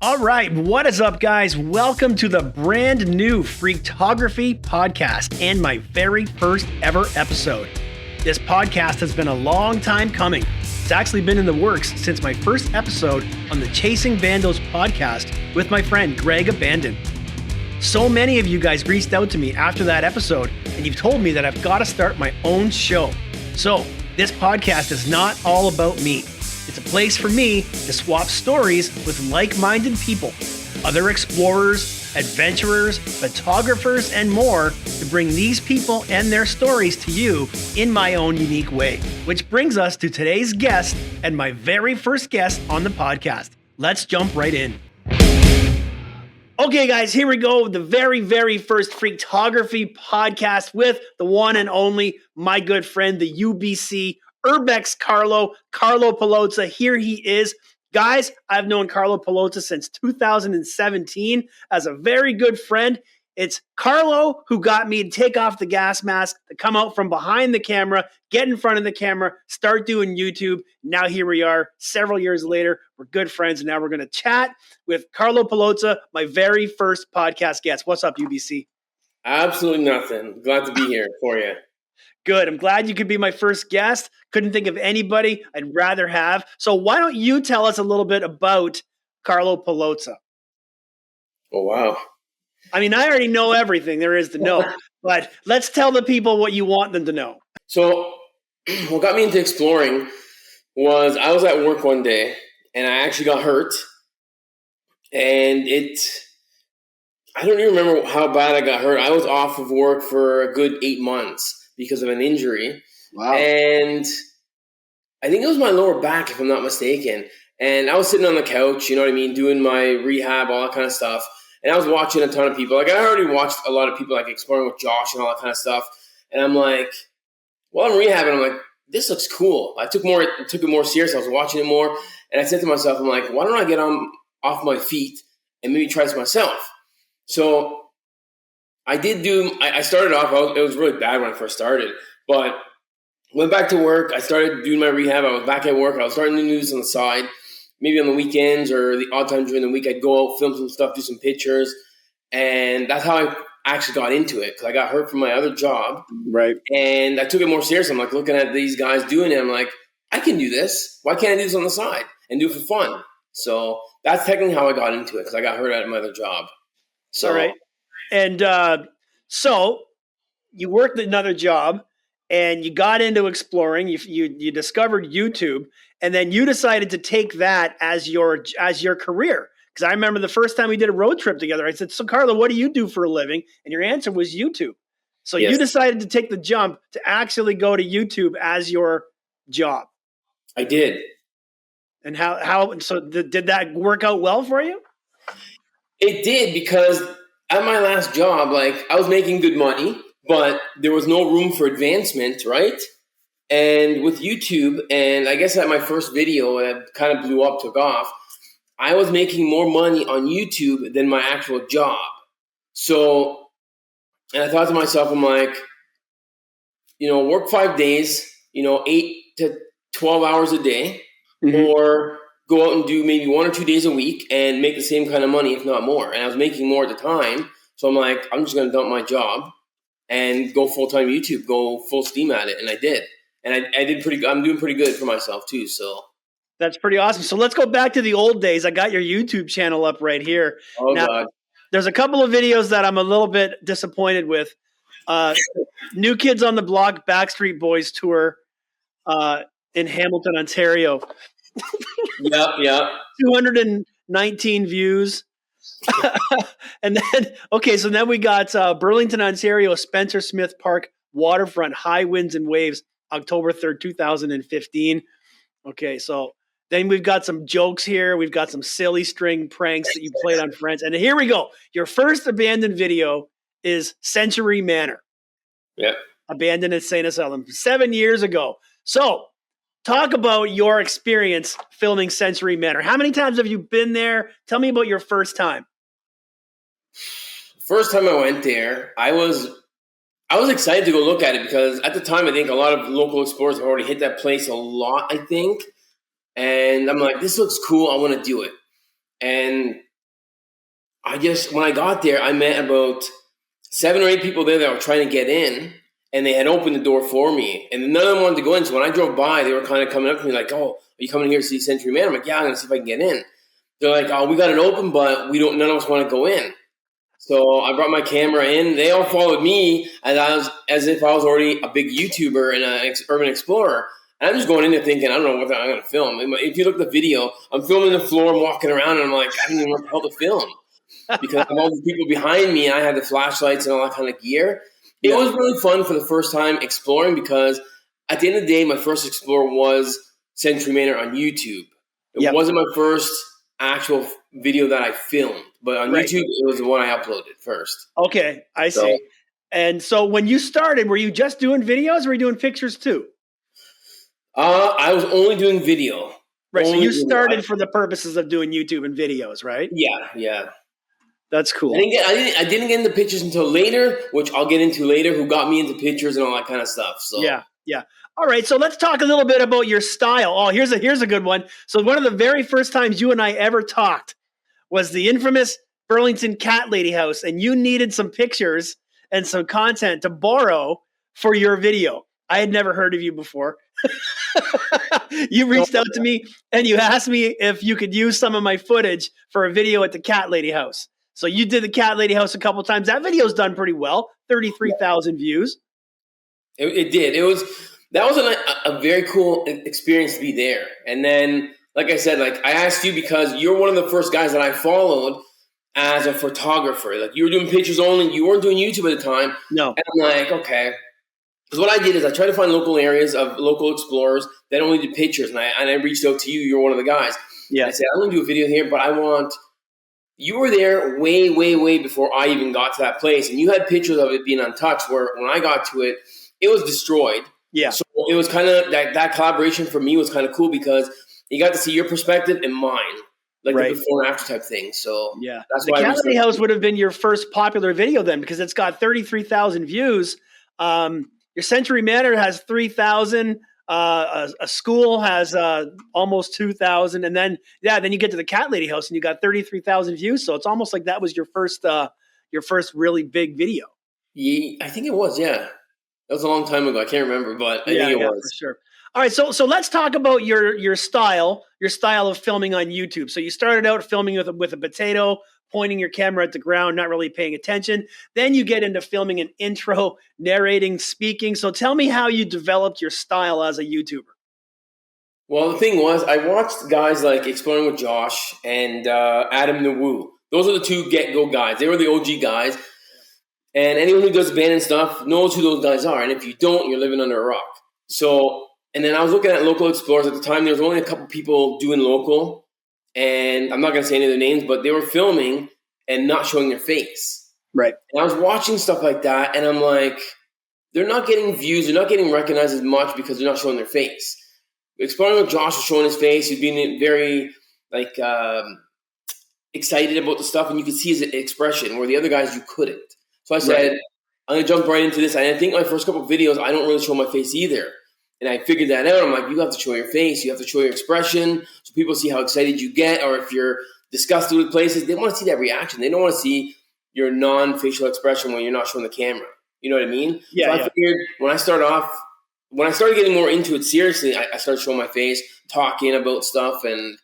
All right, what is up, guys? Welcome to the brand new Freaktography podcast and my very first ever episode. This podcast has been a long time coming. It's actually been in the works since my first episode on the Chasing Bandos podcast with my friend Greg Abandon. So many of you guys reached out to me after that episode, and you've told me that I've got to start my own show. So this podcast is not all about me. It's a place for me to swap stories with like-minded people, other explorers, adventurers, photographers, and more to bring these people and their stories to you in my own unique way. Which brings us to today's guest and my very first guest on the podcast. Let's jump right in. Okay, guys, here we go. The very first Freaktography podcast with the one and only, my good friend, the UBC Urbex Carlo Paolozza. Here he is. Guys, I've known Carlo Paolozza since 2017 as a very good friend. It's Carlo who got me to take off the gas mask, to come out from behind the camera, get in front of the camera, start doing YouTube. Now here we are, several years later. We're good friends, and now we're going to chat with Carlo Paolozza, my very first podcast guest. What's up, UBC? Absolutely nothing. Glad to be here for you. Good. I'm glad you could be my first guest. Couldn't think of anybody I'd rather have. So why don't you tell us a little bit about Carlo Paolozza? Oh, wow. I mean, I already know everything there is to know, but let's tell the people what you want them to know. So what got me into exploring was I was at work one day and I actually got hurt. And I don't even remember how bad I got hurt. I was off of work for a good 8 months because of an injury. Wow. And I think it was my lower back, if I'm not mistaken. And I was sitting on the couch, you know what I mean, doing my rehab, all that kind of stuff. And I was watching a ton of people. Like, I already watched a lot of people, like, exploring with Josh and all that kind of stuff. And I'm like, while I'm rehabbing, I'm like, this looks cool. I took it more serious. I was watching it more. And I said to myself, I'm like, why don't I get off my feet and maybe try this myself? So I started off, it was really bad when I first started, but went back to work. I started doing my rehab. I was back at work. I was starting to do this on the side, maybe on the weekends or the odd times during the week. I'd go out, film some stuff, do some pictures. And that's how I actually got into it, because I got hurt from my other job. Right. And I took it more serious. I'm like looking at these guys doing it. I'm like, I can do this. Why can't I do this on the side and do it for fun? So that's technically how I got into it, because I got hurt at my other job. So, all right. And so you worked another job and you got into exploring. You discovered YouTube, and then you decided to take that as your career. Because I remember the first time we did a road trip together, I said, "So Carlo, what do you do for a living?" And your answer was YouTube. So yes. You decided to take the jump to actually go to YouTube as your job. I did. And how? So did that work out well for you? It did, because at my last job, like, I was making good money, but there was no room for advancement, right? And with YouTube, and I guess at my first video, and it kind of blew up, took off, I was making more money on YouTube than my actual job. So, and I thought to myself, I'm like, work 5 days, 8 to 12 hours a day, or go out and do maybe 1 or 2 days a week and make the same kind of money, if not more. And I was making more at the time. So I'm like, I'm just going to dump my job and go full-time YouTube, go full steam at it. And I did. And I did pretty good. I'm doing pretty good for myself too. So that's pretty awesome. So let's go back to the old days. I got your YouTube channel up right here. Oh, now, God. There's a couple of videos that I'm a little bit disappointed with. New Kids on the Block Backstreet Boys tour in Hamilton, Ontario. Yep. 219 views. And then, so then we got Burlington, Ontario, Spencer Smith Park, waterfront, high winds and waves, October 3rd, 2015. Okay, so then we've got some jokes here. We've got some silly string pranks that you played on friends. And here we go. Your first abandoned video is Century Manor. Yep. Abandoned at St. Asylum 7 years ago. So talk about your experience filming Century Manor. How many times have you been there? Tell me about your first time. First time I went there, I was excited to go look at it, because at the time I think a lot of local explorers have already hit that place a lot, I think. And I'm like, this looks cool. I want to do it. And when I got there, I met about 7 or 8 people there that were trying to get in, and they had opened the door for me, and none of them wanted to go in. So when I drove by, they were kind of coming up to me like, "Oh, are you coming here to see Century Man?" I'm like, "Yeah, I'm gonna see if I can get in." They're like, "Oh, we got it open, but none of us want to go in." So I brought my camera in. They all followed me as if I was already a big YouTuber and an urban explorer. And I'm just going in there thinking, I don't know what I'm going to film. If you look at the video, I'm filming the floor, I'm walking around, and I'm like, I don't even know what the hell to film. Because I have all the people behind me, and I had the flashlights and all that kind of gear. It was really fun for the first time exploring, because at the end of the day, my first explore was Century Manor on YouTube. It wasn't my first actual video that I filmed, but on YouTube, it was the one I uploaded first. Okay, I see. And so when you started, were you just doing videos, or were you doing pictures too? I was only doing video. Right, so you started for the purposes of doing YouTube and videos, right? Yeah. That's cool. I didn't get into pictures until later, which I'll get into later, who got me into pictures and all that kind of stuff. So Yeah. All right, so let's talk a little bit about your style. Oh, here's a good one. So one of the very first times you and I ever talked was the infamous Burlington Cat Lady House, and you needed some pictures and some content to borrow for your video. I had never heard of you before. You reached out to me and you asked me if you could use some of my footage for a video at the Cat Lady House. So you did the Cat Lady House a couple of times. That video's done pretty well. 33,000 views. It did. That was a very cool experience to be there. And then, like I said, I asked you because you're one of the first guys that I followed as a photographer. Like, you were doing pictures only. You weren't doing YouTube at the time. No. And I'm like, okay. Because what I did is I tried to find local areas of local explorers that only did pictures. And I reached out to you. You're one of the guys. Yeah. I said, I'm going to do a video here, but you were there way, way, way before I even got to that place. And you had pictures of it being untouched, where when I got to it, it was destroyed. Yeah. So it was kind of that collaboration for me was kind of cool, because you got to see your perspective and mine, the before and after type thing. So that's the why Cat Lady House would have been your first popular video then, because it's got 33,000 views. Your Century Manor has 3,000. A school has almost 2,000, and then you get to the Cat Lady House and you got 33,000 views. So it's almost like that was your first really big video. Yeah, I think it was. Yeah, that was a long time ago. I can't remember, but I think it was for sure. All right, so let's talk about your style of filming on YouTube. So you started out filming with a potato, pointing your camera at the ground, not really paying attention. Then you get into filming an intro, narrating, speaking. So tell me how you developed your style as a YouTuber. Well, the thing was, I watched guys like Exploring with Josh and Adam the Woo. Those are the two get-go guys. They were the OG guys. And anyone who does abandoned stuff knows who those guys are. And if you don't, you're living under a rock. So, and then I was looking at local explorers at the time. There was only a couple people doing local. And I'm not going to say any of their names, but they were filming and not showing their face. Right. And I was watching stuff like that, and I'm like, they're not getting views. They're not getting recognized as much because they're not showing their face. Exploring with Josh was showing his face. He's being very, excited about the stuff, and you could see his expression, where the other guys, you couldn't. So I said, I'm going to jump right into this. And I think my first couple of videos, I don't really show my face either. And I figured that out. I'm like, you have to show your face. You have to show your expression so people see how excited you get. Or if you're disgusted with places, they want to see that reaction. They don't want to see your non-facial expression when you're not showing the camera. You know what I mean? Yeah. So I figured when I started getting more into it seriously, I started showing my face, talking about stuff, and,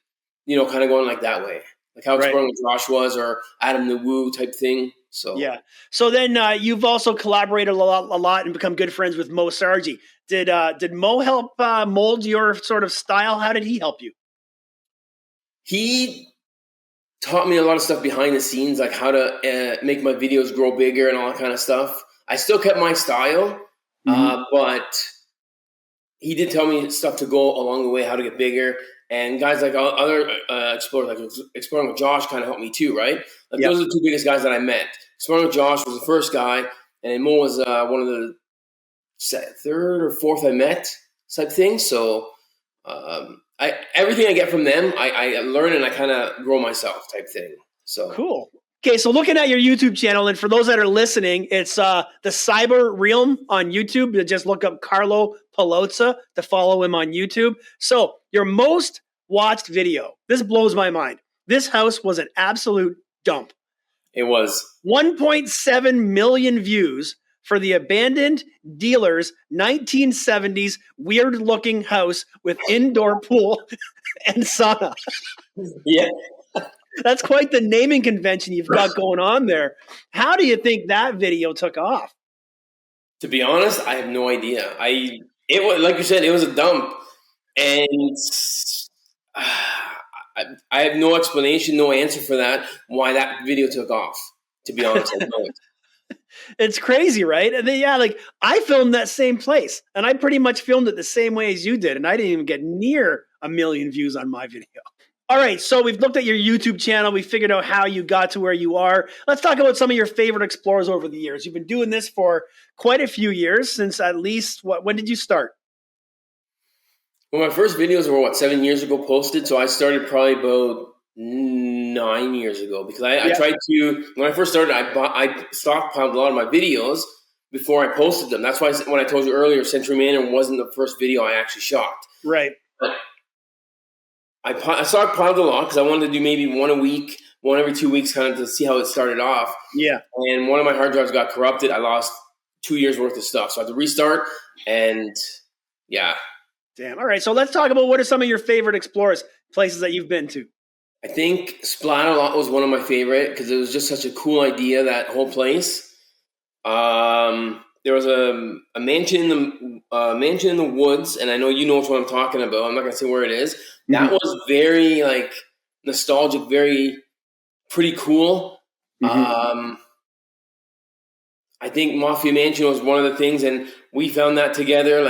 kind of going like that way. Like how Exploring with Josh was, or Adam the Woo type thing. So yeah. So then you've also collaborated a lot and become good friends with Mo Sargi. Did Mo help mold your sort of style? How did he help you? He taught me a lot of stuff behind the scenes, like how to make my videos grow bigger and all that kind of stuff. I still kept my style, but he did tell me stuff to go along the way, how to get bigger. And guys like other explorers, like Exploring with Josh, kind of helped me too, right? Those are the two biggest guys that I met. Exploring with Josh was the first guy, and Mo was one of the third or fourth I met type thing. So everything I get from them, I learn and I kind of grow myself type thing. So cool. Okay, so looking at your YouTube channel, and for those that are listening, it's the Cyber Realm on YouTube. Just look up Carlo Paolozza to follow him on YouTube. So your most watched video, this blows my mind. This house was an absolute dump. It was 1.7 million views for the abandoned dealer's 1970s weird-looking house with indoor pool and sauna. yeah. That's quite the naming convention you've got going on there. How do you think that video took off? To be honest, I have no idea. It was, like you said, it was a dump, and I have no explanation, no answer for that. Why that video took off? To be honest, I don't. It's crazy, right? And then, yeah, like I filmed that same place, and I pretty much filmed it the same way as you did, and I didn't even get near 1 million views on my video. All right, so we've looked at your YouTube channel. We figured out how you got to where you are. Let's talk about some of your favorite explorers over the years. You've been doing this for quite a few years, since at least, when did you start? Well, my first videos were, 7 years ago posted, so I started probably about 9 years ago, because I tried to, when I first started, I stockpiled a lot of my videos before I posted them. That's why when I told you earlier, Century Manor wasn't the first video I actually shot. Right. But I stockpiled a lot because I wanted to do maybe one a week, one every 2 weeks, kind of to see how it started off. Yeah. And one of my hard drives got corrupted. I lost 2 years worth of stuff. So I had to restart, and yeah. Damn. All right. So let's talk about what are some of your favorite explorers, places that you've been to. I think Splat-a-Lot was one of my favorite because it was just such a cool idea, that whole place. There was a mansion in the woods, and I know you know what I'm talking about. I'm not going to say where it is. Mm-hmm. That was very nostalgic, very pretty cool. Mm-hmm. I think Mafia Mansion was one of the things, and we found that together.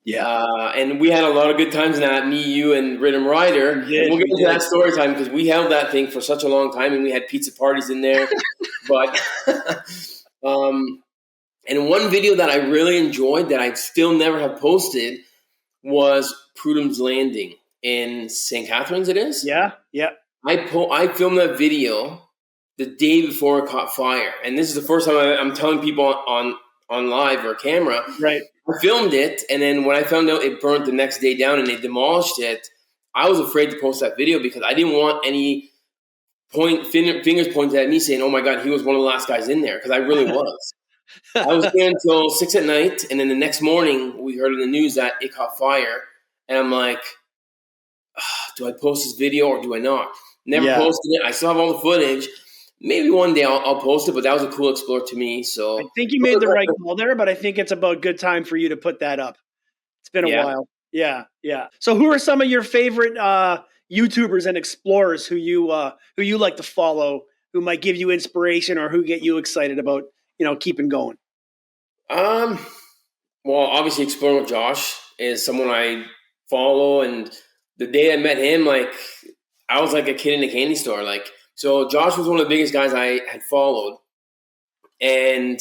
And we had a lot of good times in that, me, you, and Rhythm Rider. We'll get into that story time because we held that thing for such a long time, and we had pizza parties in there. But and one video that I really enjoyed that I still never have posted was Prudhomme's Landing in St. Catharines, it is? Yeah, yeah. I filmed that video the day before it caught fire. And this is the first time I'm telling people on live or camera. Right. I filmed it, and then when I found out it burnt the next day down and they demolished it, I was afraid to post that video because I didn't want any fingers pointed at me saying, oh my God, he was one of the last guys in there, because I really was. I was there until 6 at night, and then the next morning we heard in the news that it caught fire, and I'm like, do I post this video or do I not? Never posted it. I still have all the footage. Maybe one day I'll post it, but that was a cool explore to me. So I think you made the right call there, but I think it's about good time for you to put that up. It's been a while. Yeah, yeah. So who are some of your favorite YouTubers and explorers who you like to follow, who might give you inspiration or who get you excited about, keeping going? Well, obviously Exploring with Josh is someone I follow, and the day I met him, I was like a kid in a candy store. So Josh was one of the biggest guys I had followed, and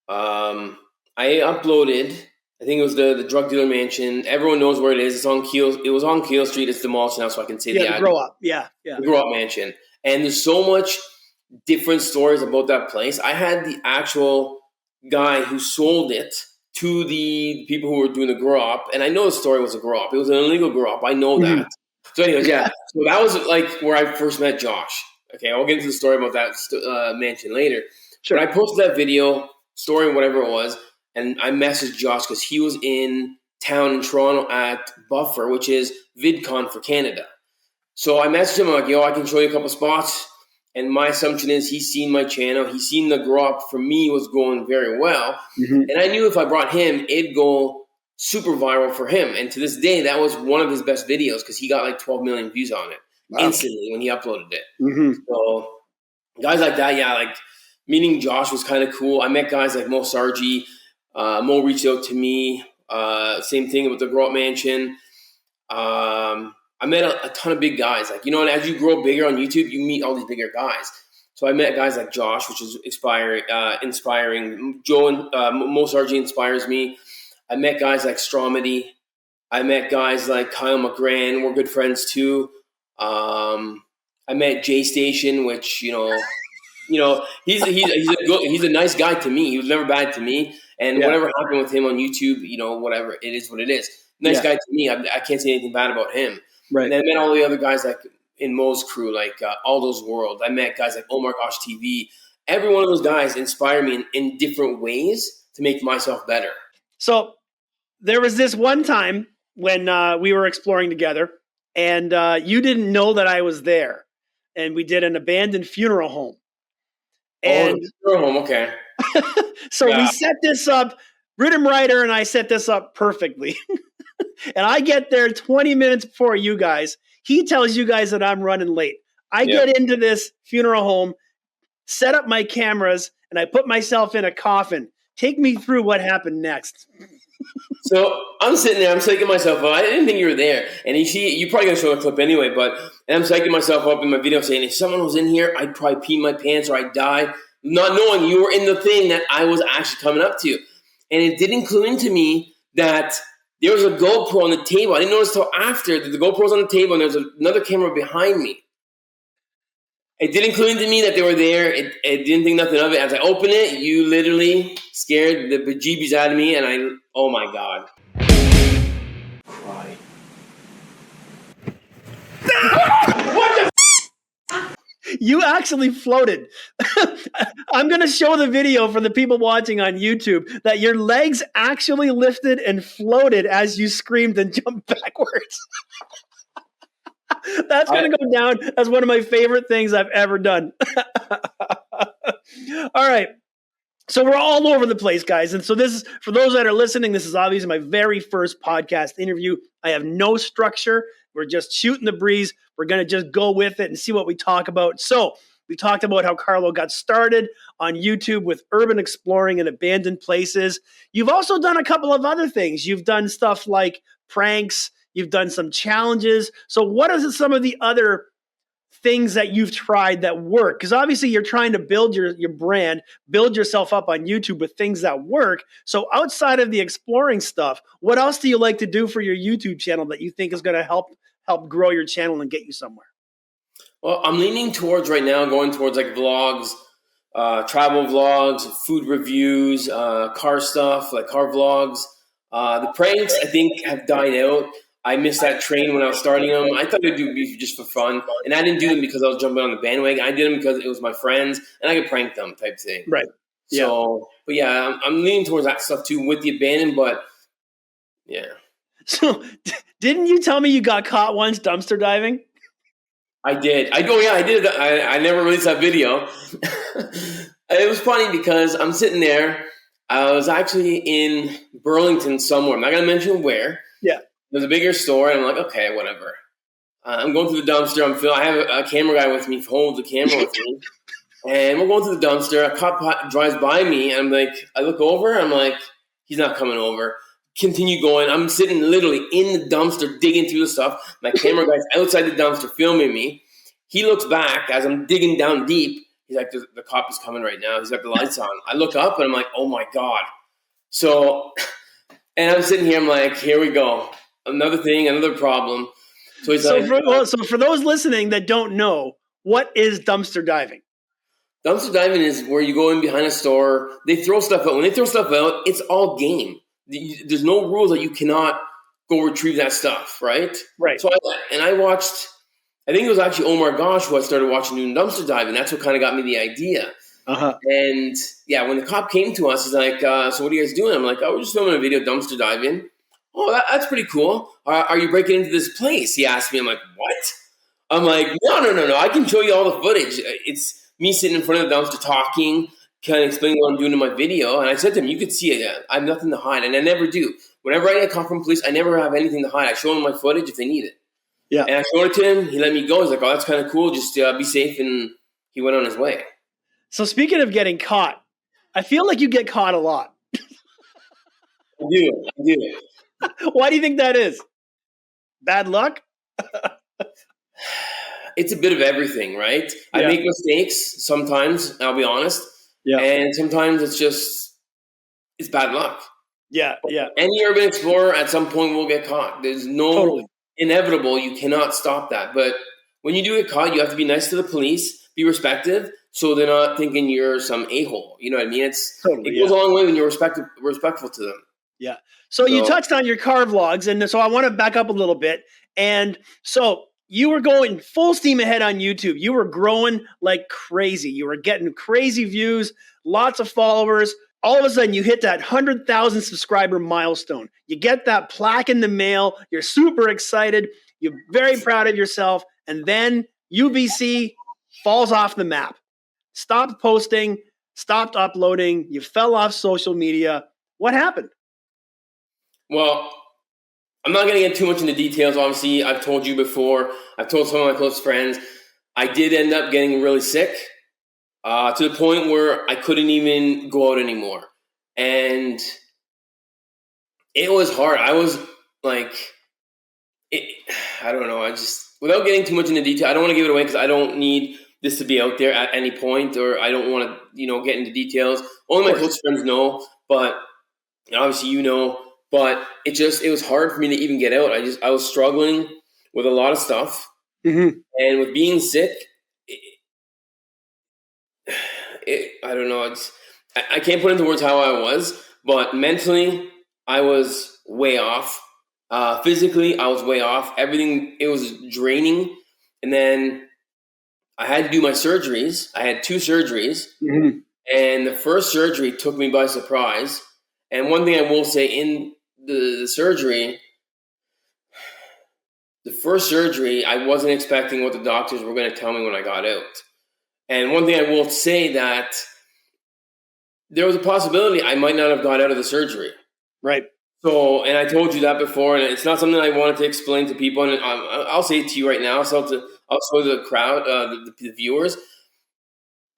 I uploaded, I think it was the drug dealer mansion. Everyone knows where it is. It's on Keel. It was on Keel Street. It's demolished now, so I can say the Grow Up. Yeah. The Grow Up mansion. And there's so much different stories about that place. I had the actual guy who sold it to the people who were doing the Grow Up, and I know the story was a Grow Up. It was an illegal Grow Up. I know that. So anyways, so that was where I first met Josh. Okay, I'll get into the story about that mansion later. Sure. But I posted that video, story, whatever it was, and I messaged Josh because he was in town in Toronto at Buffer, which is VidCon for Canada. So I messaged him, I'm like, I can show you a couple spots. And my assumption is he's seen my channel. He's seen the Grow Up for me was going very well. Mm-hmm. And I knew if I brought him, it'd go super viral for him. And to this day, that was one of his best videos because he got 12 million views on it instantly when he uploaded it. Mm-hmm. So guys like that, meeting Josh was kind of cool. I met guys like Mo Sargi. Mo reached out to me. Same thing with the Grow Up Mansion. I met a ton of big guys. And as you grow bigger on YouTube, you meet all these bigger guys. So I met guys like Josh, which is inspiring. Joe and Mo Sargi inspires me. I met guys like Stromedy. I met guys like Kyle McGran. We're good friends too. I met Jay Station, which he's a nice guy to me. He was never bad to me. And whatever happened with him on YouTube, whatever, it is what it is. Nice guy to me. I can't say anything bad about him. Right. And then I met all the other guys like in Mo's crew, like all those worlds. I met guys like Omar Gosh TV. Every one of those guys inspire me in different ways to make myself better. So there was this one time when we were exploring together, and you didn't know that I was there, and we did an abandoned funeral home. And funeral home, okay. So we set this up. Rhythm Rider and I set this up perfectly. And I get there 20 minutes before you guys. He tells you guys that I'm running late. I get into this funeral home, set up my cameras, and I put myself in a coffin. Take me through what happened next. So I'm sitting there, I'm psyching myself up. I didn't think you were there. And you're probably going to show a clip anyway, and I'm psyching myself up in my video saying, if someone was in here, I'd probably pee my pants or I'd die, not knowing you were in the thing that I was actually coming up to. And it didn't clue into me that there was a GoPro on the table. I didn't notice until after that the GoPro's on the table and there's another camera behind me. It didn't clue into me that they were there. It didn't think nothing of it. As I opened it, you literally scared the bejeebies out of me, and oh my God. Cry. What the You actually floated. I'm going to show the video for the people watching on YouTube that your legs actually lifted and floated as you screamed and jumped backwards. That's going to go down as one of my favorite things I've ever done. All right. So we're all over the place, guys. And so this is, for those that are listening, this is obviously my very first podcast interview. I have no structure. We're just shooting the breeze. We're going to just go with it and see what we talk about. So we talked about how Carlo got started on YouTube with urban exploring and abandoned places. You've also done a couple of other things. You've done stuff like pranks. You've done some challenges. So what are some of the other things that you've tried that work? Because obviously you're trying to build your brand, build yourself up on YouTube with things that work. So outside of the exploring stuff, what else do you like to do for your YouTube channel that you think is going to help grow your channel and get you somewhere? Well, I'm leaning towards right now, going towards like vlogs, travel vlogs, food reviews, car stuff, like car vlogs. The pranks, I think, have died out. I missed that train when I was starting them. I thought I'd do these just for fun. And I didn't do them because I was jumping on the bandwagon. I did them because it was my friends and I could prank them type thing. Right. So, but yeah, I'm leaning towards that stuff too with the abandoned, but yeah. So didn't you tell me you got caught once dumpster diving? I did. I did. I never released that video. It was funny because I'm sitting there. I was actually in Burlington somewhere. I'm not going to mention where. Yeah. There's a bigger store, and I'm like, okay, whatever. I'm going through the dumpster. I have a camera guy with me, holds the camera with me. And we're going through the dumpster. A cop drives by me, and I'm like, I look over. I'm like, he's not coming over. Continue going. I'm sitting literally in the dumpster digging through the stuff. My camera guy's outside the dumpster filming me. He looks back as I'm digging down deep. He's like, the cop is coming right now. He's got the lights on. I look up, and I'm like, oh, my God. So, and I'm sitting here. I'm like, here we go. Another thing, another problem. So for those listening that don't know, what is dumpster diving? Dumpster diving is where you go in behind a store. They throw stuff out. When they throw stuff out, it's all game. There's no rules that you cannot go retrieve that stuff, right? Right. So I watched, I think it was actually Omar Gosh who I started watching doing dumpster diving. That's what kind of got me the idea. Uh-huh. And yeah, when the cop came to us, he's like, so what are you guys doing? I'm like, oh, we're just filming a video dumpster diving. Oh, that's pretty cool. Are you breaking into this place? He asked me. I'm like, what? I'm like, no. I can show you all the footage. It's me sitting in front of the dumpster talking, kind of explaining what I'm doing in my video. And I said to him, you could see it. I have nothing to hide. And I never do. Whenever I get caught from police, I never have anything to hide. I show them my footage if they need it. Yeah. And I showed it to him. He let me go. He's like, oh, that's kind of cool. Just be safe. And he went on his way. So speaking of getting caught, I feel like you get caught a lot. I do. Why do you think that is? Bad luck? It's a bit of everything, right? Yeah. I make mistakes sometimes, I'll be honest. Yeah. And sometimes it's bad luck. Yeah. Any urban explorer at some point will get caught. There's no inevitable. You cannot stop that. But when you do get caught, you have to be nice to the police, be respectful, so they're not thinking you're some a-hole. You know what I mean? It goes a long way when you're respectful to them. Yeah. So you touched on your car vlogs, and so I want to back up a little bit. And so you were going full steam ahead on YouTube. You were growing like crazy. You were getting crazy views, lots of followers. All of a sudden, you hit that 100,000 subscriber milestone. You get that plaque in the mail. You're super excited. You're very proud of yourself. And then UBC falls off the map. Stopped posting, stopped uploading. You fell off social media. What happened? Well, I'm not going to get too much into details. Obviously, I've told you before. I've told some of my close friends. I did end up getting really sick to the point where I couldn't even go out anymore. And it was hard. I was like, I don't know. Without getting too much into detail, I don't want to give it away because I don't need this to be out there at any point, or I don't want to, get into details. Only my close friends know, but obviously but it was hard for me to even get out. I was struggling with a lot of stuff. Mm-hmm. And with being sick, I don't know. I can't put into words how I was, but mentally I was way off. Physically, I was way off. Everything, it was draining. And then I had to do my surgeries. I had 2 surgeries. Mm-hmm. And the first surgery took me by surprise. And one thing I will say, in the surgery, the first surgery, I wasn't expecting what the doctors were going to tell me when I got out. And one thing I will say, that there was a possibility I might not have got out of the surgery. Right. So, and I told you that before, and it's not something I wanted to explain to people. And I'll say it to you right now. So I'll show the crowd, the viewers.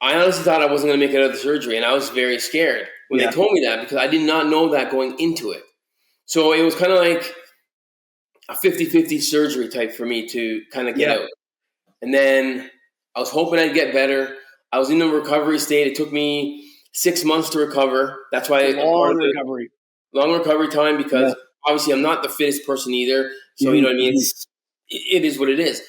I honestly thought I wasn't going to make it out of the surgery, and I was very scared when they told me that, because I did not know that going into it. So it was kind of like a 50-50 surgery type for me to kind of get out. And then I was hoping I'd get better. I was in the recovery state. It took me 6 months to recover. That's why long recovery time, because obviously I'm not the fittest person either. So, you know what I mean? It is what it is.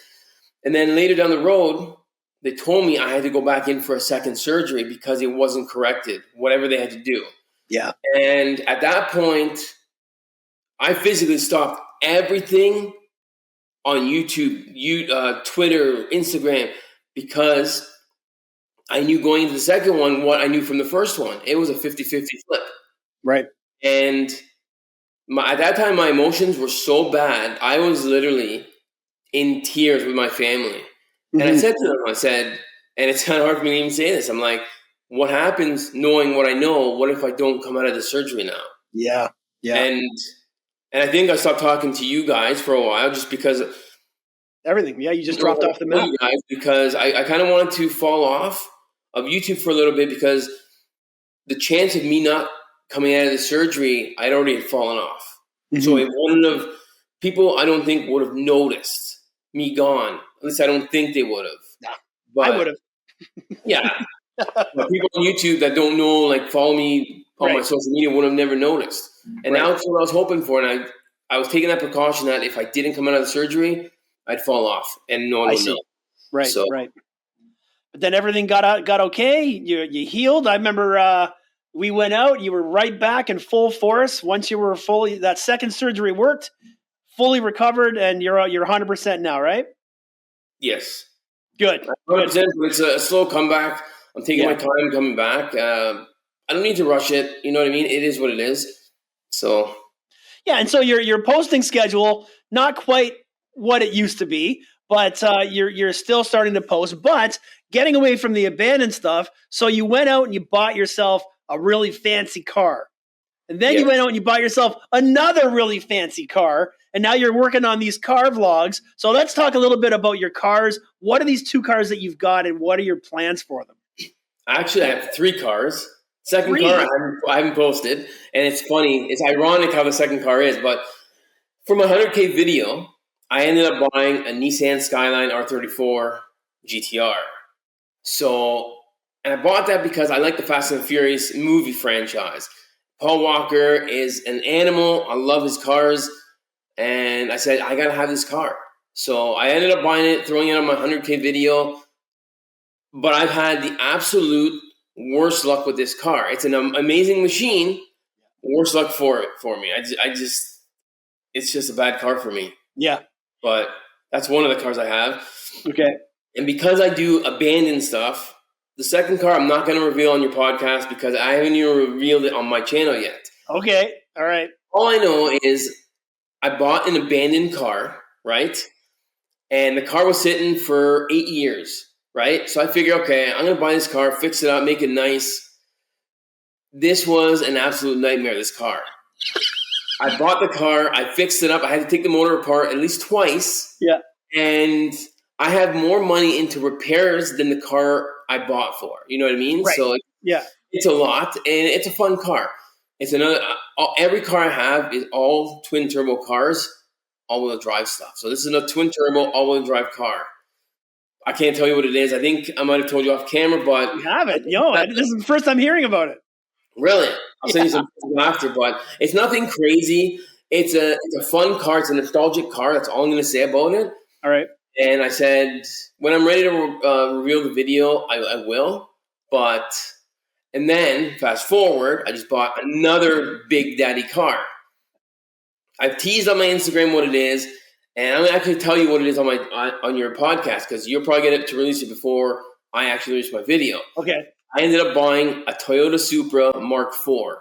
And then later down the road, they told me I had to go back in for a second surgery because it wasn't corrected, whatever they had to do. Yeah. And at that point, I physically stopped everything on YouTube, Twitter, Instagram, because I knew going into the second one what I knew from the first one. It was a 50-50 flip. Right. And at that time, my emotions were so bad. I was literally in tears with my family. Mm-hmm. And I said to them, and it's kind of hard for me to even say this, I'm like, what happens knowing what I know? What if I don't come out of the surgery now? Yeah. Yeah. And I think I stopped talking to you guys for a while just because everything. Yeah, you just dropped off the map. You guys, because I kind of wanted to fall off of YouTube for a little bit, because the chance of me not coming out of the surgery, I'd already fallen off. Mm-hmm. So it wouldn't have, people I don't think would have noticed me gone. At least I don't think they would have. Nah, but I would have. Yeah. But people on YouTube that don't know, like follow me on my social media, would have never noticed. And now that's what I was hoping for. And I was taking that precaution that if I didn't come out of the surgery, I'd fall off and no one would know. Right, so. Right. But then everything got okay. You healed. I remember we went out. You were right back in full force. Once you were fully, that second surgery worked, fully recovered, and you're 100% now, right? Yes. Good. 100%. It's a slow comeback. I'm taking my time coming back. I don't need to rush it. You know what I mean? It is what it is. So. Yeah, and so your posting schedule, not quite what it used to be, but you're still starting to post, but getting away from the abandoned stuff. So you went out and you bought yourself a really fancy car. And then you went out and you bought yourself another really fancy car. And now you're working on these car vlogs. So let's talk a little bit about your cars. What are these 2 cars that you've got, and what are your plans for them? Actually, I have 3 cars. Second car I haven't posted. And it's funny. It's ironic how the second car is. But for my 100K video, I ended up buying a Nissan Skyline R34 GTR. So, and I bought that because I like the Fast and Furious movie franchise. Paul Walker is an animal. I love his cars. And I said, I got to have this car. So I ended up buying it, throwing it on my 100K video. But I've had the absolute worst luck with this car. It's an amazing machine. Worst luck for me. It's just a bad car for me. Yeah. But That's one of the cars I have. Okay. And because I do abandoned stuff, the second car I'm not going to reveal on your podcast because I haven't even revealed it on my channel yet. Okay. All right. All I know is I bought an abandoned car, right? And the car was sitting for 8 years, right? So I figured, okay, I'm going to buy this car, fix it up, make it nice. This was an absolute nightmare, this car. I bought the car, I fixed it up, I had to take the motor apart at least twice. Yeah. And I have more money into repairs than the car I bought for. You know what I mean? Right. So it's a lot, and it's a fun car. It's another. Every car I have is all twin turbo cars, all-wheel drive stuff. So this is a twin turbo all-wheel drive car. I can't tell you what it is. I think I might have told you off camera, but You haven't. This is the first I'm hearing about it. Really, I'll send you some after. But it's nothing crazy. It's a fun car. It's a nostalgic car. That's all I'm going to say about it. All right. And I said, when I'm ready to reveal the video, I will. And then, fast forward, I just bought another Big Daddy car. I've teased on my Instagram what it is, and I'm going to actually tell you what it is on your podcast, because you'll probably get it to release it before I actually release my video. Okay. I ended up buying a Toyota Supra Mark IV,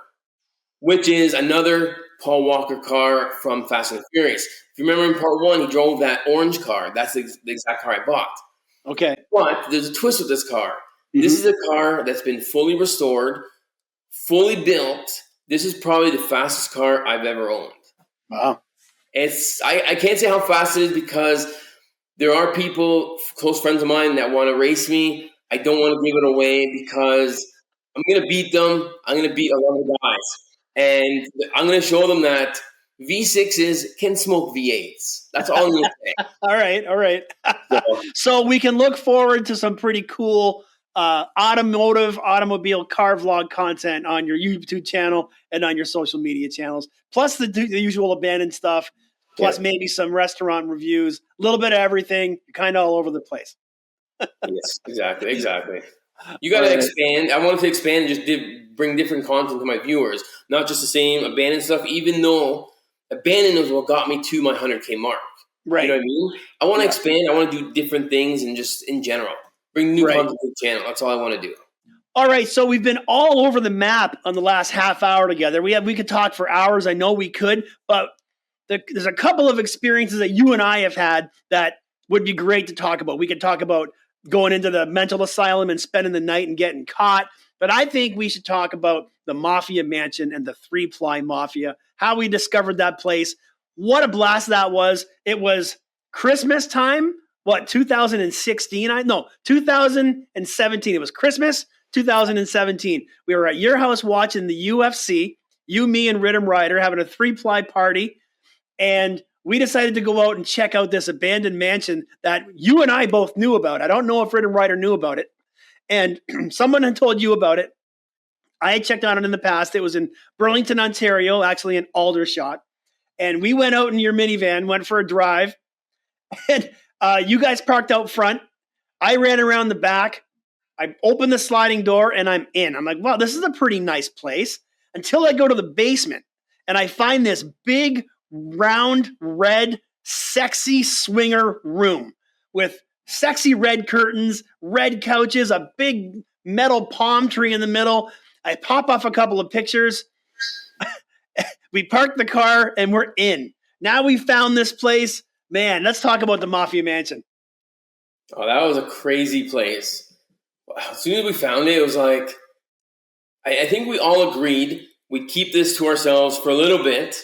which is another Paul Walker car from Fast and Furious. If you remember in part 1, he drove that orange car. That's the exact car I bought. Okay. But there's a twist with this car. Mm-hmm. This is a car that's been fully restored, fully built. This is probably the fastest car I've ever owned. Wow. I can't say how fast it is because there are people, close friends of mine, that want to race me. I don't want to give it away because I'm going to beat them. I'm going to beat a lot of guys. And I'm going to show them that V6s can smoke V8s. That's all I'm going to say. All right. So we can look forward to some pretty cool automobile car vlog content on your YouTube channel and on your social media channels, plus the usual abandoned stuff, plus maybe some restaurant reviews, a little bit of everything, kind of all over the place. Yes, exactly. You got to expand. I wanted to expand and just bring different content to my viewers, not just the same abandoned stuff, even though abandoned was what got me to my 100K mark. Right. You know what I mean? I want to expand. I want to do different things and just in general, bring new content to the channel. That's all I want to do. All right, so we've been all over the map on the last half hour together. We could talk for hours. I know we could, but there's a couple of experiences that you and I have had that would be great to talk about. We could talk about going into the mental asylum and spending the night and getting caught. But I think we should talk about the Mafia Mansion and the 3-Ply Mafia, how we discovered that place. What a blast that was. It was Christmas time. 2016? 2017. It was Christmas 2017. We were at your house watching the UFC, you, me, and Rhythm Rider having a 3-ply party. And we decided to go out and check out this abandoned mansion that you and I both knew about. I don't know if Rhythm Rider knew about it. And someone had told you about it. I had checked on it in the past. It was in Burlington, Ontario, actually in Aldershot. And we went out in your minivan, went for a drive. And you guys parked out front. I ran around the back. I opened the sliding door and I'm in. I'm like, wow, this is a pretty nice place. Until I go to the basement and I find this big, round, red, sexy swinger room with sexy red curtains, red couches, a big metal palm tree in the middle. I pop off a couple of pictures. We parked the car and we're in. Now we found this place. Man, let's talk about the Mafia Mansion. Oh, that was a crazy place. As soon as we found it, it was like, I think we all agreed we'd keep this to ourselves for a little bit,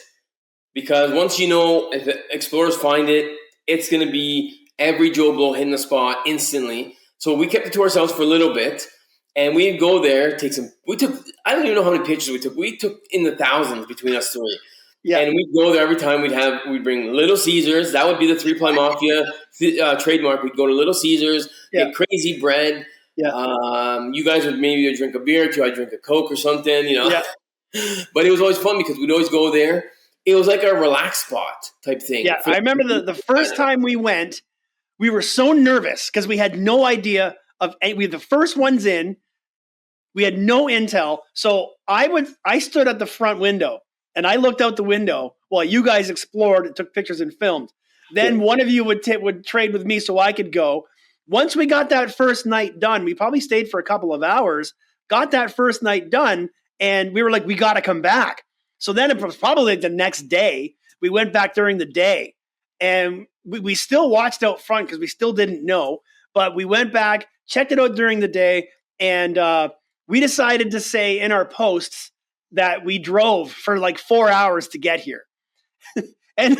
because once if the explorers find it, it's going to be every Joe Blow hitting the spot instantly. So we kept it to ourselves for a little bit, and we'd go there, I don't even know how many pictures we took. We took in the thousands between us three. Yeah. And we'd go there every time. We'd bring Little Caesars. That would be the 3-Ply Mafia trademark. We'd go to Little Caesars, get crazy bread. Yeah. You guys would maybe drink a beer or two. I'd drink a Coke or something, Yeah. But it was always fun because we'd always go there. It was like a relaxed spot type thing. Yeah, I remember the first time we went, we were so nervous because we had no idea we had the first ones in. We had no intel. So I stood at the front window and I looked out the window while you guys explored and took pictures and filmed. Then one of you would trade with me so I could go. Once we got that first night done, we probably stayed for a couple of hours, got that first night done, and we were like, we got to come back. So then it was probably the next day. We went back during the day, and we still watched out front because we still didn't know. But we went back, checked it out during the day, and we decided to say in our posts that we drove for like 4 hours to get here. and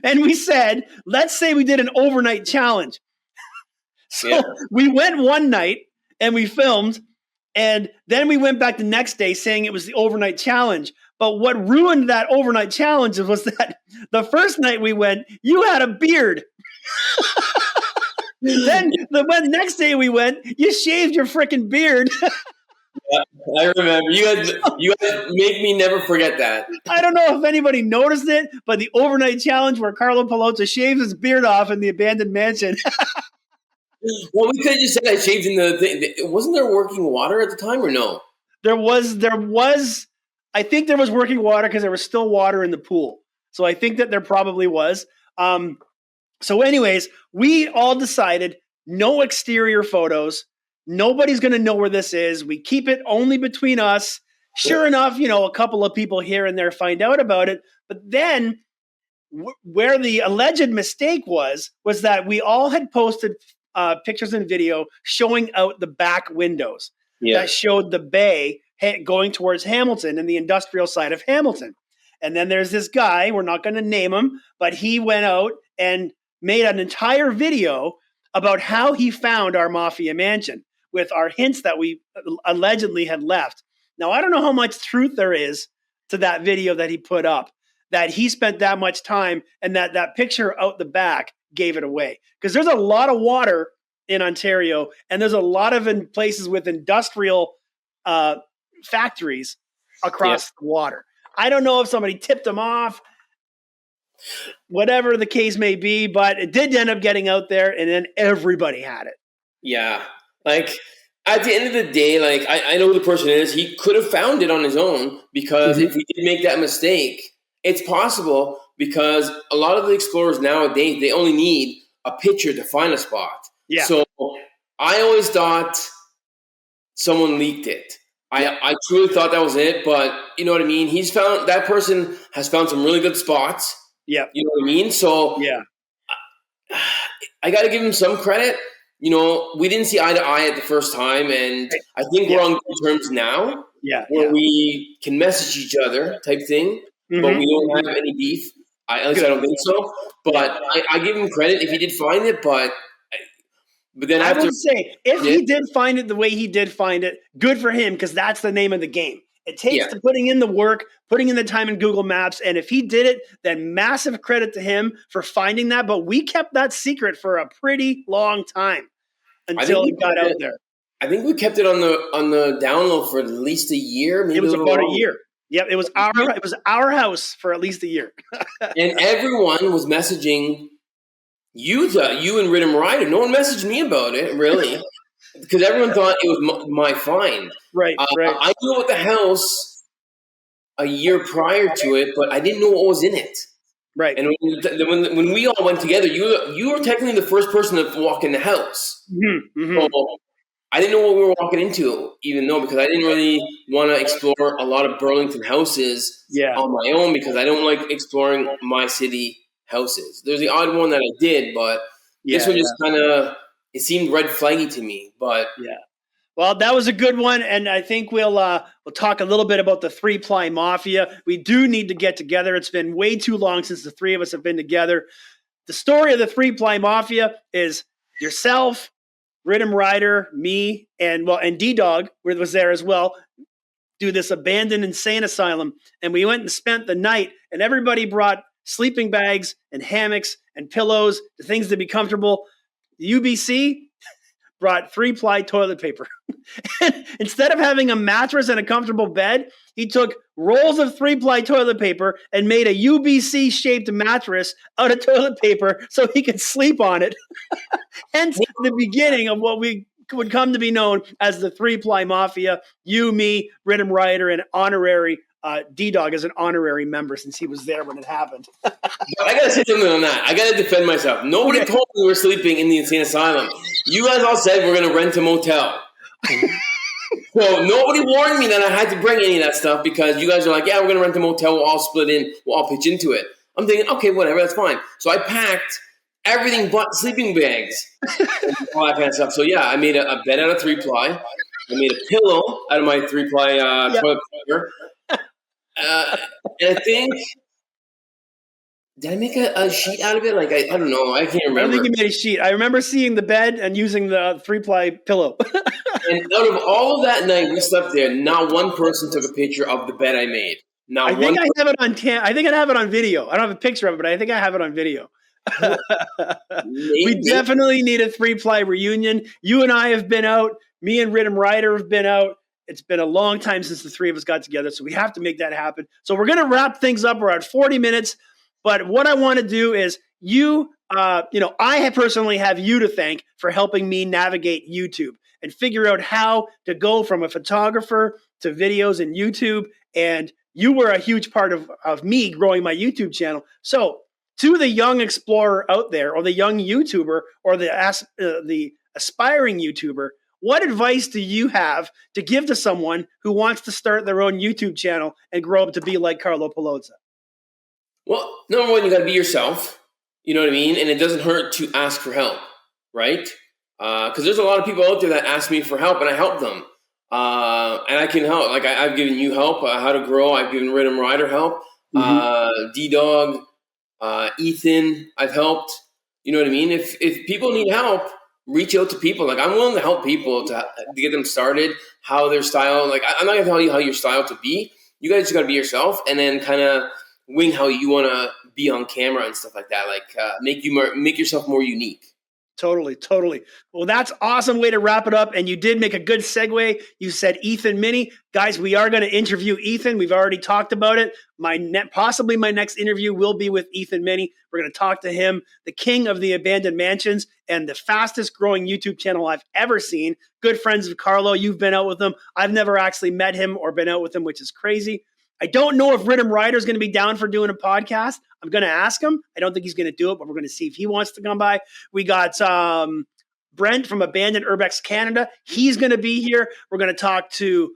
we said, let's say we did an overnight challenge. So we went one night and we filmed, and then we went back the next day saying it was the overnight challenge. But what ruined that overnight challenge was that the first night we went, you had a beard. Then the next day we went, you shaved your freaking beard. Yeah, I remember. You guys make me never forget that. I don't know if anybody noticed it, but the overnight challenge where Carlo Paolozza shaves his beard off in the abandoned mansion. Well, we could have just said I shaved in the thing. Wasn't there working water at the time or no? There was. I think there was working water because there was still water in the pool. So I think that there probably was. So anyways, we all decided no exterior photos. Nobody's going to know where this is. We keep it only between us. Sure enough, a couple of people here and there find out about it. But then where the alleged mistake was that we all had posted pictures and video showing out the back windows that showed the bay going towards Hamilton and the industrial side of Hamilton. And then there's this guy, we're not going to name him, but he went out and made an entire video about how he found our mafia mansion with our hints that we allegedly had left. Now, I don't know how much truth there is to that video that he put up, that he spent that much time and that picture out the back gave it away. Because there's a lot of water in Ontario, and there's a lot of places with industrial factories across the water. I don't know if somebody tipped them off, whatever the case may be, but it did end up getting out there, and then everybody had it. Yeah. Like, at the end of the day, like, I know who the person is. He could have found it on his own, because if he did make that mistake, it's possible, because a lot of the explorers nowadays, they only need a picture to find a spot. Yeah. So I always thought someone leaked it. I truly thought that was it, but you know what I mean? That person has found some really good spots. Yeah. You know what I mean? So yeah, I got to give him some credit. We didn't see eye to eye at the first time, and I think we're on good terms now. Yeah. Where we can message each other type thing, but we don't have any beef. At least I don't think so. But I give him credit if he did find it, but then I would say if he did find it the way he did find it, good for him, because that's the name of the game. It takes to putting in the work, putting in the time in Google Maps, and if he did it, then massive credit to him for finding that. But we kept that secret for a pretty long time until it got out there. I think we kept it on the down low for at least a year. Maybe it was about a year. Yep, it was our house for at least a year. And everyone was messaging you and Rhythm Rider. No one messaged me about it, really, because everyone thought it was my find. Right, right. I knew about the house a year prior to it, but I didn't know what was in it. Right. And when we all went together, you were technically the first person to walk in the house. So I didn't know what we were walking into, even though, because I didn't really want to explore a lot of Burlington houses on my own, because I don't like exploring my city houses. There's the odd one that I did, but this one just kind of, it seemed red flaggy to me. But well, that was a good one, and I think we'll talk a little bit about the 3-ply mafia. We do need to get together. It's been way too long since the three of us have been together. The story of the 3-ply mafia is yourself, Rhythm Rider, me, and D-Dog was there as well, do this abandoned insane asylum, and we went and spent the night, and everybody brought sleeping bags and hammocks and pillows, the things to be comfortable. The UBC brought 3-ply toilet paper. And instead of having a mattress and a comfortable bed, he took rolls of 3-ply toilet paper and made a UBC-shaped mattress out of toilet paper so he could sleep on it. Hence the beginning of what we would come to be known as the 3-ply mafia. You, me, Rhythm Rider, and honorary D-Dog as an honorary member since he was there when it happened. But I got to say something on that. I got to defend myself. Nobody told me we were sleeping in the insane asylum. You guys all said we're going to rent a motel. So nobody warned me that I had to bring any of that stuff because you guys are like, yeah, we're going to rent a motel. We'll all split in. We'll all pitch into it. I'm thinking, okay, whatever, that's fine. So I packed everything but sleeping bags and all that kind of stuff. So yeah, I made a bed out of 3-ply. I made a pillow out of my 3-ply toilet paper. And I think, did I make a sheet out of it? Like, I don't know. I can't remember. I don't think you made a sheet. I remember seeing the bed and using the 3-ply pillow. And out of all of that night we slept there, not one person took a picture of the bed I made. I think I have it on I think I have it on video. I don't have a picture of it, but I think I have it on video. We definitely need a 3-ply reunion. You and I have been out. Me and Rhythm Rider have been out. It's been a long time since the three of us got together, so we have to make that happen. So we're going to wrap things up. We're at 40 minutes. But what I want to do is I personally have you to thank for helping me navigate YouTube and figure out how to go from a photographer to videos in YouTube. And you were a huge part of me growing my YouTube channel. So to the young explorer out there, or the young YouTuber, or the aspiring YouTuber, what advice do you have to give to someone who wants to start their own YouTube channel and grow up to be like Carlo Paolozza? Well, number one, you got to be yourself. You know what I mean? And it doesn't hurt to ask for help, right? Because there's a lot of people out there that ask me for help, and I help them. And I can help. Like I've given you help, how to grow. I've given Rhythm Rider help. D-Dog, Ethan, I've helped. You know what I mean? If people need help, reach out to people. Like I'm willing to help people to get them started, how their style. Like I'm not going to tell you how your style to be. You guys just got to be yourself, and then kind of wing how you want to be on camera and stuff like that. Like make yourself more unique. Totally. Well, that's an awesome way to wrap it up. And you did make a good segue. You said Ethan Mini. Guys, we are going to interview Ethan. We've already talked about it. Possibly my next interview will be with Ethan Mini. We're going to talk to him, the king of the abandoned mansions and the fastest growing YouTube channel I've ever seen. Good friends of Carlo. You've been out with him. I've never actually met him or been out with him, which is crazy. I don't know if Rhythm Rider is going to be down for doing a podcast. I'm going to ask him. I don't think he's going to do it, but we're going to see if he wants to come by. We got Brent from Abandoned Urbex Canada. He's going to be here. We're going to talk to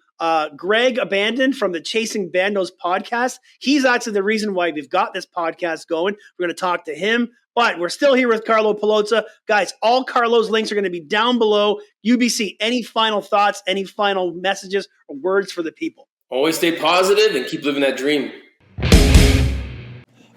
Greg Abandoned from the Chasing Bandos Podcast. He's actually the reason why we've got this podcast going. We're going to talk to him. But we're still here with Carlo Paolozza. Guys, all Carlo's links are going to be down below. UBC, any final thoughts, any final messages or words for the people? Always stay positive and keep living that dream.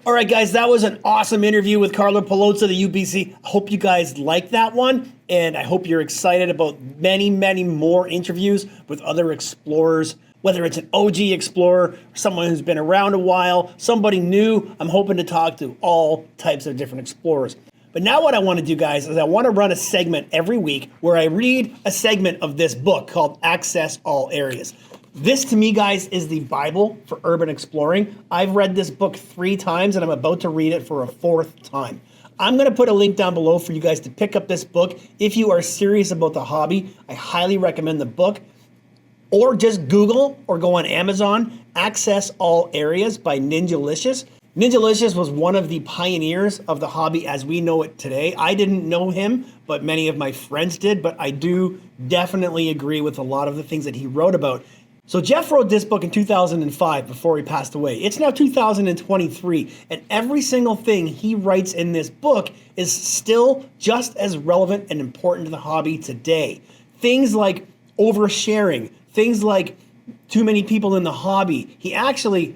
All right, guys, that was an awesome interview with Carlo Paolozza, the UBC. I hope you guys liked that one, and I hope you're excited about many, many more interviews with other explorers, whether it's an OG explorer, or someone who's been around a while, somebody new. I'm hoping to talk to all types of different explorers. But now what I want to do, guys, is I want to run a segment every week where I read a segment of this book called Access All Areas. This, to me, guys, is the Bible for urban exploring. I've read this book 3 times, and I'm about to read it for a 4th time. I'm going to put a link down below for you guys to pick up this book. If you are serious about the hobby, I highly recommend the book. Or just Google or go on Amazon, Access All Areas by Ninjalicious. Ninjalicious was one of the pioneers of the hobby as we know it today. I didn't know him, but many of my friends did, but I do definitely agree with a lot of the things that he wrote about. So Jeff wrote this book in 2005 before he passed away. It's now 2023, and every single thing he writes in this book is still just as relevant and important to the hobby today. Things like oversharing, things like too many people in the hobby. He actually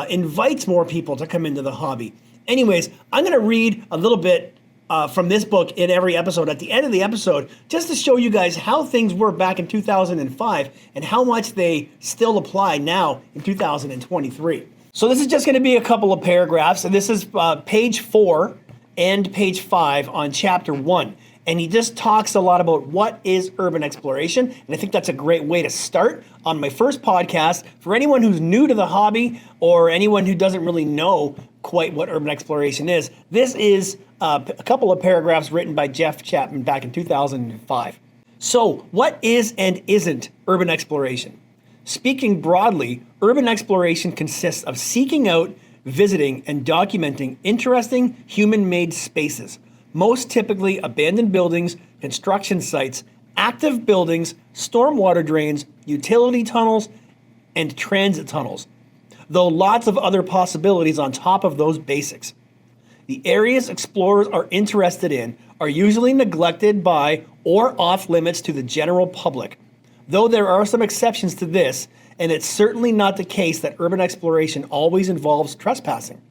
invites more people to come into the hobby. Anyways, I'm going to read a little bit from this book in every episode at the end of the episode, just to show you guys how things were back in 2005 and how much they still apply now in 2023. So this is just going to be a couple of paragraphs, and this is page 4 and page 5 on chapter 1. And he just talks a lot about what is urban exploration. And I think that's a great way to start on my first podcast. For anyone who's new to the hobby or anyone who doesn't really know quite what urban exploration is, this is a couple of paragraphs written by Jeff Chapman back in 2005. So what is and isn't urban exploration? Speaking broadly, urban exploration consists of seeking out, visiting, and documenting interesting human-made spaces, most typically abandoned buildings, construction sites, active buildings, stormwater drains, utility tunnels, and transit tunnels, though lots of other possibilities on top of those basics. The areas explorers are interested in are usually neglected by or off limits to the general public, though there are some exceptions to this, and it's certainly not the case that urban exploration always involves trespassing.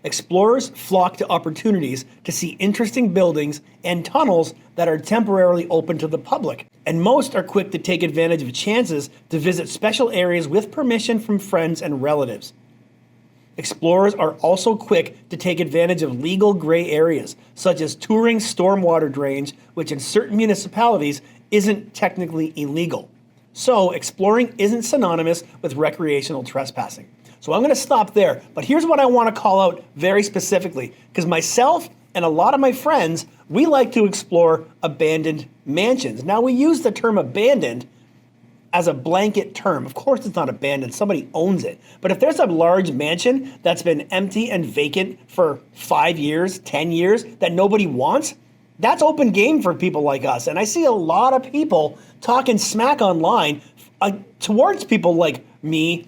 Explorers flock to opportunities to see interesting buildings and tunnels that are temporarily open to the public, and most are quick to take advantage of chances to visit special areas with permission from friends and relatives. Explorers are also quick to take advantage of legal gray areas, such as touring stormwater drains, which in certain municipalities isn't technically illegal. So exploring isn't synonymous with recreational trespassing. So I'm going to stop there, but here's what I want to call out very specifically, because myself and a lot of my friends, we like to explore abandoned mansions. Now, we use the term abandoned as a blanket term. Of course it's not abandoned, somebody owns it. But if there's a large mansion that's been empty and vacant for 5 years, 10 years, that nobody wants, that's open game for people like us. And I see a lot of people talking smack online towards people like me,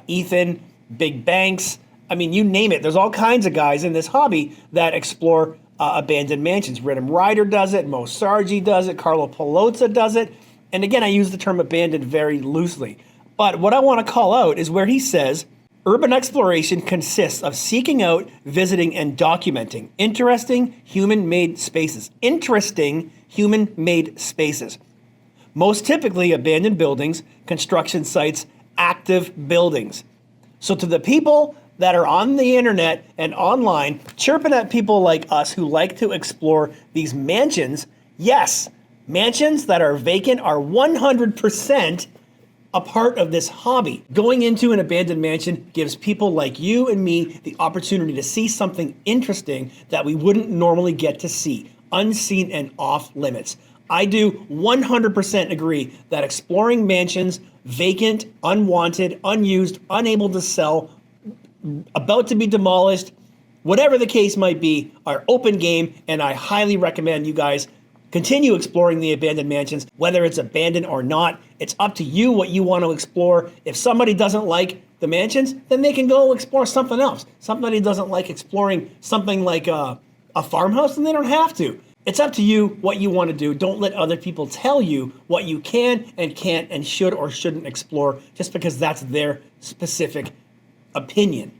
Ethan, Big Banks. I mean, you name it. There's all kinds of guys in this hobby that explore abandoned mansions. Rhythm Rider does it. Mo Sargi does it. Carlo Paolozza does it. And again, I use the term abandoned very loosely. But what I want to call out is where he says, urban exploration consists of seeking out, visiting, and documenting interesting human-made spaces. Interesting human-made spaces. Most typically abandoned buildings, construction sites, active buildings. So to the people that are on the internet and online chirping at people like us who like to explore these mansions, yes, mansions that are vacant are 100% a part of this hobby. Going into an abandoned mansion gives people like you and me the opportunity to see something interesting that we wouldn't normally get to see, unseen and off limits. I do 100% agree that exploring mansions, vacant, unwanted, unused, unable to sell, about to be demolished, whatever the case might be, are open game, and I highly recommend you guys continue exploring the abandoned mansions, whether it's abandoned or not. It's up to you what you want to explore. If somebody doesn't like the mansions, then they can go explore something else. Somebody doesn't like exploring something like a farmhouse, then they don't have to. It's up to you what you want to do. Don't let other people tell you what you can and can't and should or shouldn't explore just because that's their specific opinion.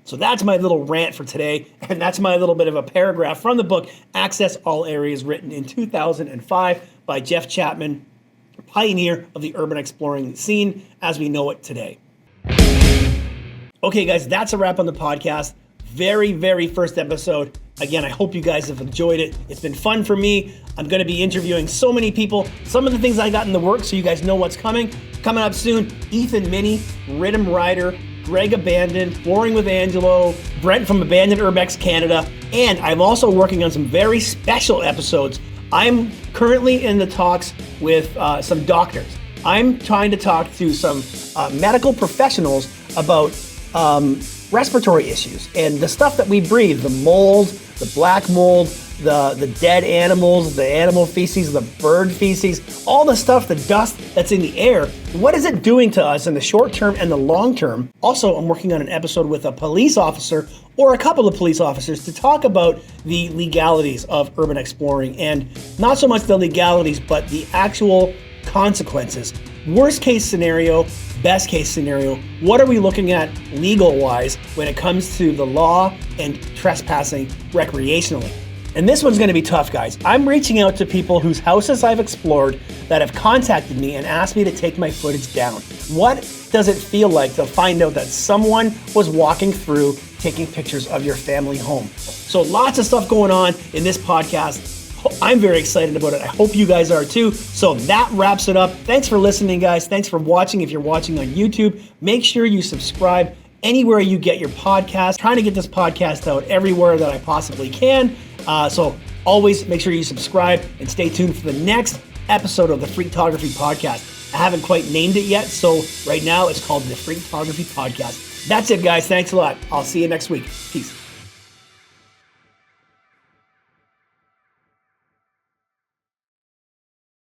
So that's my little rant for today, and that's my little bit of a paragraph from the book, Access All Areas, written in 2005 by Jeff Chapman, pioneer of the urban exploring scene as we know it today. Okay, guys, that's a wrap on the podcast. Very, very first episode. Again, I hope you guys have enjoyed it. It's been fun for me. I'm going to be interviewing so many people. Some of the things I got in the works, so you guys know what's coming. Coming up soon, Ethan Minnie, Rhythm Rider, Greg Abandoned, Exploring with Angelo, Brent from Abandoned Urbex Canada, and I'm also working on some very special episodes. I'm currently in the talks with some doctors. I'm trying to talk to some medical professionals about respiratory issues and the stuff that we breathe, the mold, the black mold, the dead animals, the animal feces, the bird feces, all the stuff, the dust that's in the air. What is it doing to us in the short term and the long term? Also, I'm working on an episode with a police officer or a couple of police officers to talk about the legalities of urban exploring, and not so much the legalities, but the actual consequences. Worst case scenario, best case scenario, what are we looking at legal-wise when it comes to the law and trespassing recreationally? And this one's going to be tough, guys. I'm reaching out to people whose houses I've explored that have contacted me and asked me to take my footage down. What does it feel like to find out that someone was walking through taking pictures of your family home? So lots of stuff going on in this podcast. I'm very excited about it. I hope you guys are too. So that wraps it up. Thanks for listening, guys. Thanks for watching. If you're watching on YouTube, make sure you subscribe anywhere you get your podcast. Trying to get this podcast out everywhere that I possibly can. So always make sure you subscribe and stay tuned for the next episode of the Freaktography podcast. I haven't quite named it yet. So right now it's called the Freaktography Podcast. That's it, guys. Thanks a lot. I'll see you next week. Peace.